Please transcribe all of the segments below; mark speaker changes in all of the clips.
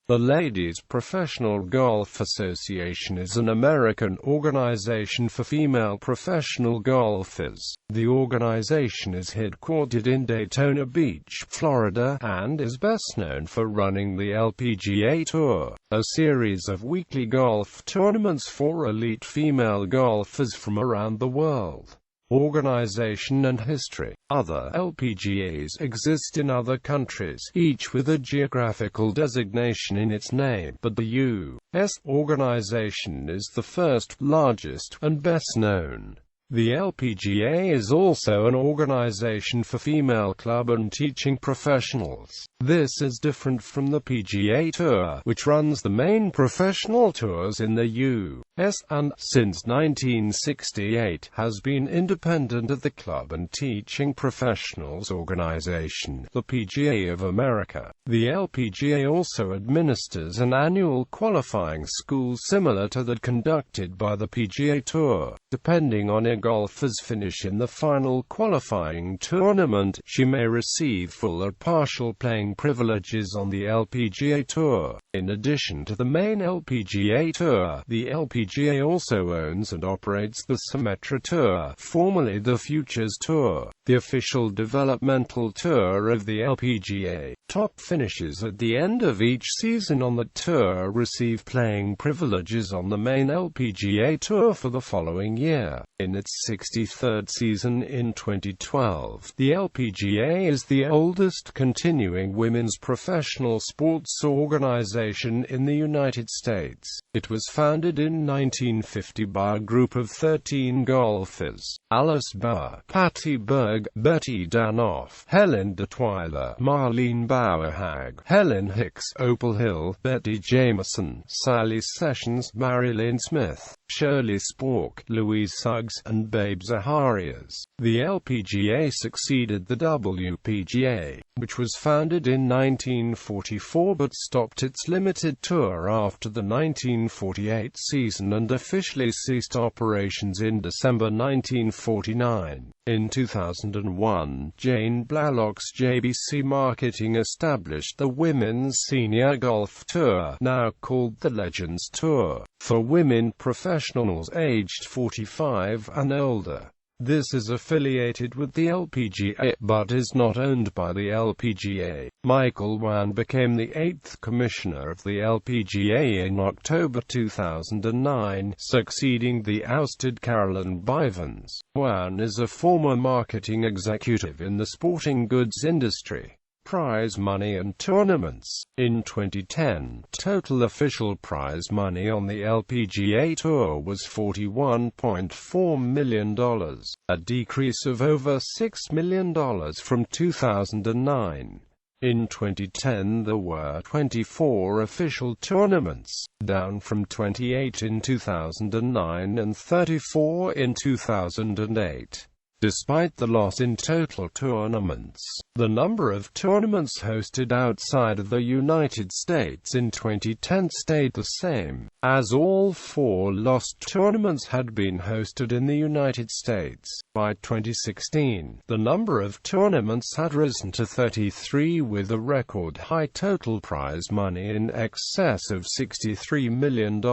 Speaker 1: The Ladies Professional Golf Association is an American organization for female professional golfers. The organization is headquartered in Daytona Beach, Florida, and is best known for running the LPGA Tour, a series of weekly golf tournaments for elite female golfers from around the world. Organization and history. Other LPGAs exist in other countries, each with a geographical designation in its name, but the U.S. organization is the first, largest, and best known. The LPGA is also an organization for female club and teaching professionals. This is different from the PGA Tour, which runs the main professional tours in the U.S. and, since 1968, has been independent of the club and teaching professionals organization, the PGA of America. The LPGA also administers an annual qualifying school similar to that conducted by the PGA Tour. Depending on a golfer's finish in the final qualifying tournament, she may receive full or partial playing privileges on the LPGA Tour. In addition to the main LPGA Tour, the LPGA also owns and operates the Symetra Tour, formerly the Futures Tour, the official developmental tour of the LPGA. Top finishes at the end of each season on the tour receive playing privileges on the main LPGA Tour for the following year. In its 63rd season in 2012, the LPGA is the oldest continuing women's professional sports organization in the United States. It was founded in 1950 by a group of 13 golfers: Alice Bauer, Patty Berg, Betty Danoff, Helen Detweiler, Marlene Bauerhag, Helen Hicks, Opal Hill, Betty Jameson, Sally Sessions, Marilyn Smith, Shirley Spork, Louise Suggs, and Babe Zaharias. The LPGA succeeded the WPGA, which was founded in 1944 but stopped its limited tour after the 1948 season and officially ceased operations in December 1949. In 2001, Jane Blalock's JBC Marketing established the Women's Senior Golf Tour, now called the Legends Tour, for women professionals aged 45 and older. This is affiliated with the LPGA, but is not owned by the LPGA. Michael Wan became the 8th commissioner of the LPGA in October 2009, succeeding the ousted Carolyn Bivens. Wan is a former marketing executive in the sporting goods industry. Prize money and tournaments. In 2010, total official prize money on the LPGA Tour was $41.4 million, a decrease of over $6 million from 2009. In 2010 there were 24 official tournaments, down from 28 in 2009 and 34 in 2008. Despite the loss in total tournaments, the number of tournaments hosted outside of the United States in 2010 stayed the same, as all 4 lost tournaments had been hosted in the United States. By 2016, the number of tournaments had risen to 33 with a record high total prize money in excess of $63 million.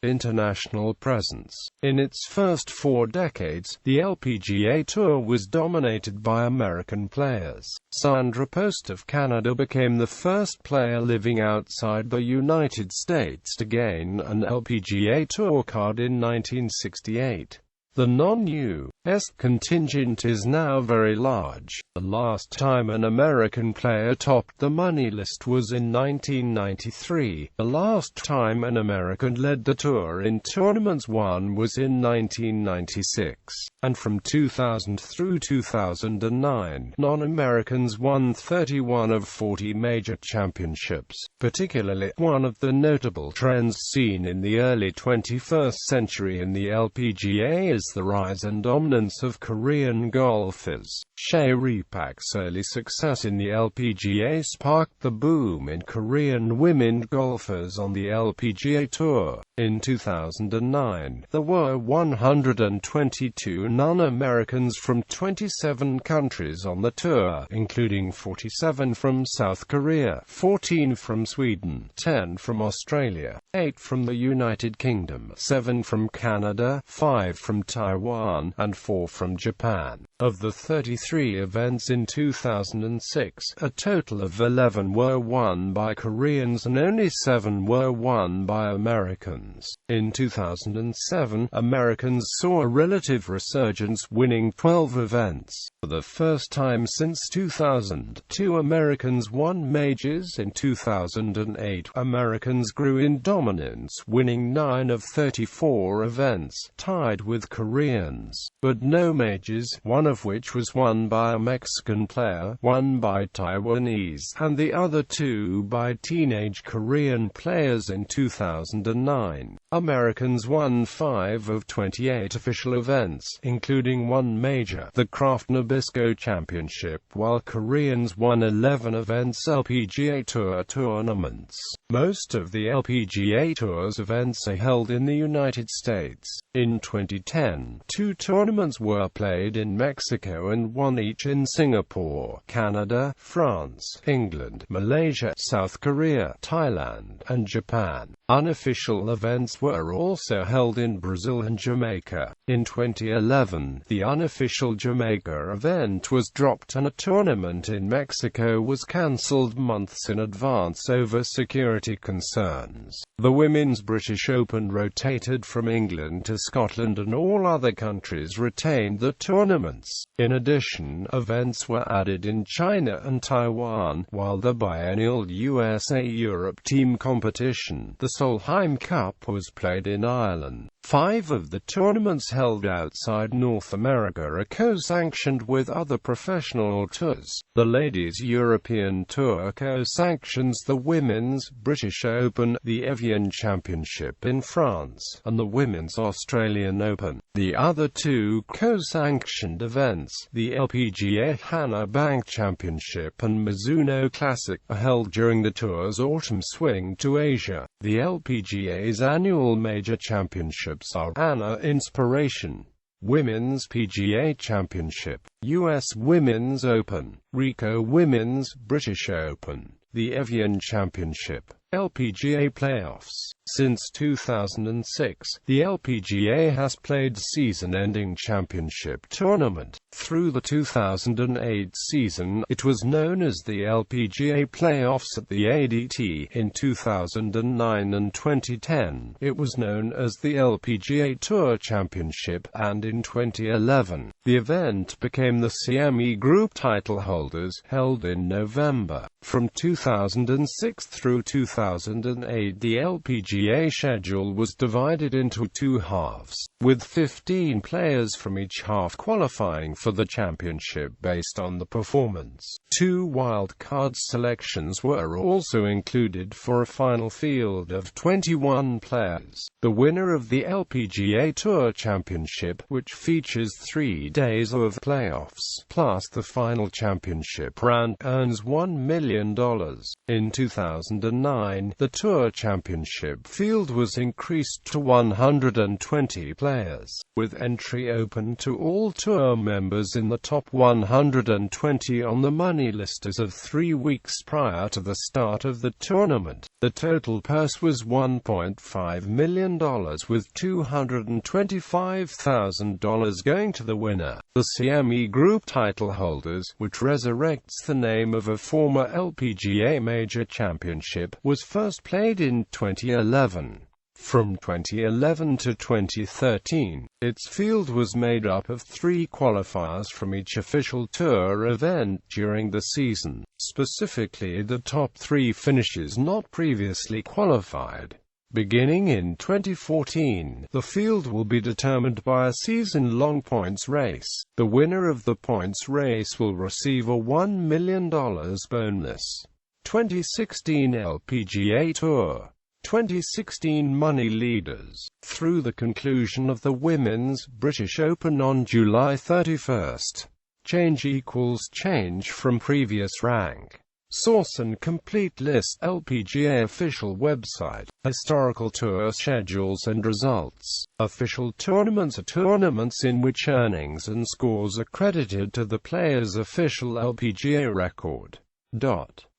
Speaker 1: International presence. In its first 4 decades, the LPGA Tour was dominated by American players. Sandra Post of Canada became the first player living outside the United States to gain an LPGA Tour card in 1968. The non-U.S. contingent is now very large. The last time an American player topped the money list was in 1993. The last time an American led the tour in tournaments won was in 1996. And from 2000 through 2009, non-Americans won 31 of 40 major championships. Particularly, one of the notable trends seen in the early 21st century in the LPGA is the rise and dominance of Korean golfers. Shea Repak's early success in the LPGA sparked the boom in Korean women golfers on the LPGA Tour. In 2009, there were 122 non-Americans from 27 countries on the tour, including 47 from South Korea, 14 from Sweden, 10 from Australia, 8 from the United Kingdom, 7 from Canada, 5 from Taiwan, and 4 from Japan. Of the 33 events in 2006, a total of 11 were won by Koreans and only 7 were won by Americans. In 2007, Americans saw a relative resurgence, winning 12 events. For the first time since 2000, 2 Americans won majors. In 2008, Americans grew in dominance, winning 9 of 34 events, tied with Koreans, but no majors, one of which was won by a Mexican player, one by Taiwanese, and the other 2 by teenage Korean players. In 2009, Americans won 5 of 28 official events, including 1 major, the Kraft Nabisco Championship, while Koreans won 11 events LPGA Tour tournaments. Most of the LPGA Tour's events are held in the United States. In 2010, 2 tournaments were played in Mexico and 1 each in Singapore, Canada, France, England, Malaysia, South Korea, Thailand, and Japan. Unofficial events were also held in Brazil and Jamaica. In 2011, the unofficial Jamaica event was dropped and a tournament in Mexico was cancelled months in advance over security concerns. The Women's British Open rotated from England to Scotland and all other countries retained the tournaments. In addition, events were added in China and Taiwan, while the biennial USA-Europe team competition, the Solheim Cup, was played in Ireland. 5 of the tournaments held outside North America are co-sanctioned with other professional tours. The Ladies European Tour co-sanctions the Women's British Open, the Evian Championship in France, and the Women's Australian Open. The other 2 co-sanctioned events, the LPGA Hana Bank Championship and Mizuno Classic, are held during the tour's autumn swing to Asia. The LPGA's annual major championships are Hana Inspiration, Women's PGA Championship, US Women's Open, Ricoh Women's British Open, the Evian Championship, LPGA Playoffs. Since 2006, the LPGA has played season-ending championship tournament. Through the 2008 season, it was known as the LPGA Playoffs at the ADT. In 2009 and 2010, it was known as the LPGA Tour Championship, and in 2011, the event became the CME Group title holders, held in November. From 2006 through 2008, the LPGA schedule was divided into 2 halves, with 15 players from each half qualifying for the championship based on the performance. 2 wild-card selections were also included for a final field of 21 players. The winner of the LPGA Tour Championship, which features 3 days of playoffs, plus the final championship round, earns $1 million. In 2009, the Tour Championship field was increased to 120 players, with entry open to all Tour members in the top 120 on the money list as of 3 weeks prior to the start of the tournament. The total purse was $1.5 million, with $225,000 going to the winner. The CME Group title holders, which resurrects the name of a former LPGA Major Championship, was first played in 2011. From 2011 to 2013, its field was made up of 3 qualifiers from each official tour event during the season, specifically the top 3 finishes not previously qualified. Beginning in 2014, the field will be determined by a season-long points race. The winner of the points race will receive a $1 million bonus. 2016 LPGA Tour. 2016 money leaders. Through the conclusion of the Women's British Open on July 31. Change equals change from previous rank. Source and complete list. LPGA official website. Historical tour schedules and results. Official tournaments are tournaments in which earnings and scores are credited to the player's official LPGA record.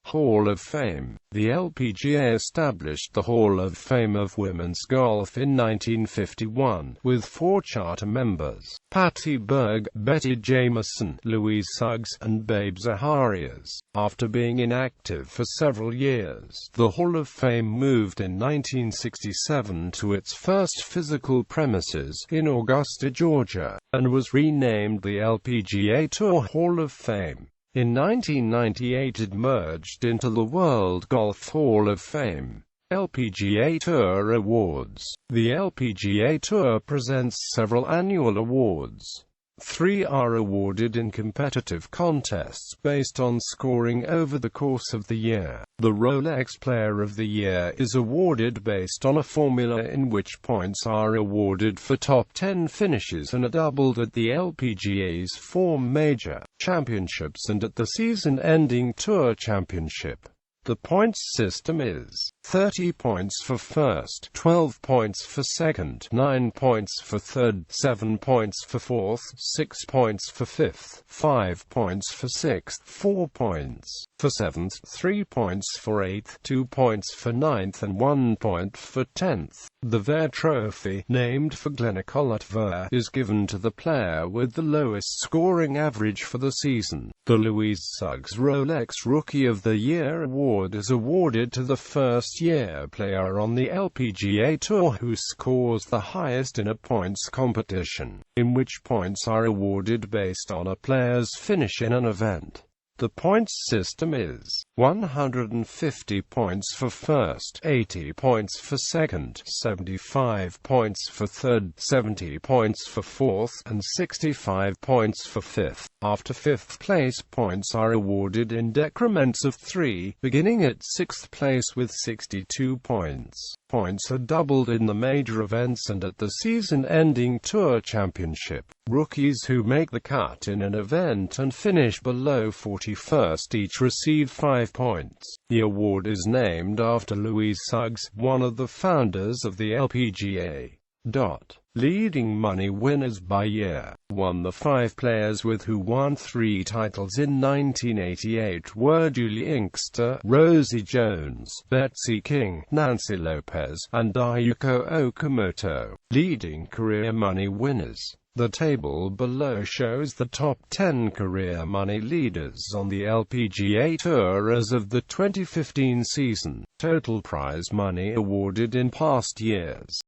Speaker 1: Hall of Fame. The LPGA established the Hall of Fame of Women's Golf in 1951, with 4 charter members: Patty Berg, Betty Jamieson, Louise Suggs, and Babe Zaharias. After being inactive for several years, the Hall of Fame moved in 1967 to its first physical premises in Augusta, Georgia, and was renamed the LPGA Tour Hall of Fame. In 1998 it merged into the World Golf Hall of Fame. LPGA Tour Awards. The LPGA Tour presents several annual awards. 3 are awarded in competitive contests based on scoring over the course of the year. The Rolex Player of the Year is awarded based on a formula in which points are awarded for top 10 finishes and are doubled at the LPGA's 4 major championships and at the season-ending Tour Championship. The points system is 30 points for first, 12 points for second, 9 points for third, 7 points for fourth, 6 points for fifth, 5 points for sixth, 4 points for seventh, 3 points for eighth, 2 points for ninth and 1 point for 10th. The VER trophy, named for Glennicolette VER, is given to the player with the lowest scoring average for the season. The Louise Suggs Rolex Rookie of the Year award is awarded to the first-year player on the LPGA Tour who scores the highest in a points competition, in which points are awarded based on a player's finish in an event. The points system is 150 points for first, 80 points for second, 75 points for third, 70 points for fourth, and 65 points for fifth. After fifth place, points are awarded in decrements of 3, beginning at sixth place with 62 points. Points are doubled in the major events and at the season-ending Tour Championship. Rookies who make the cut in an event and finish below 41st each receive 5 points. The award is named after Louise Suggs, one of the founders of the LPGA. Leading money winners by year. 1. The 5 players with who won 3 titles in 1988 were Julie Inkster, Rosie Jones, Betsy King, Nancy Lopez, and Ayuko Okamoto. Leading career money winners. The table below shows the top 10 career money leaders on the LPGA Tour as of the 2015 season. Total prize money awarded in past years.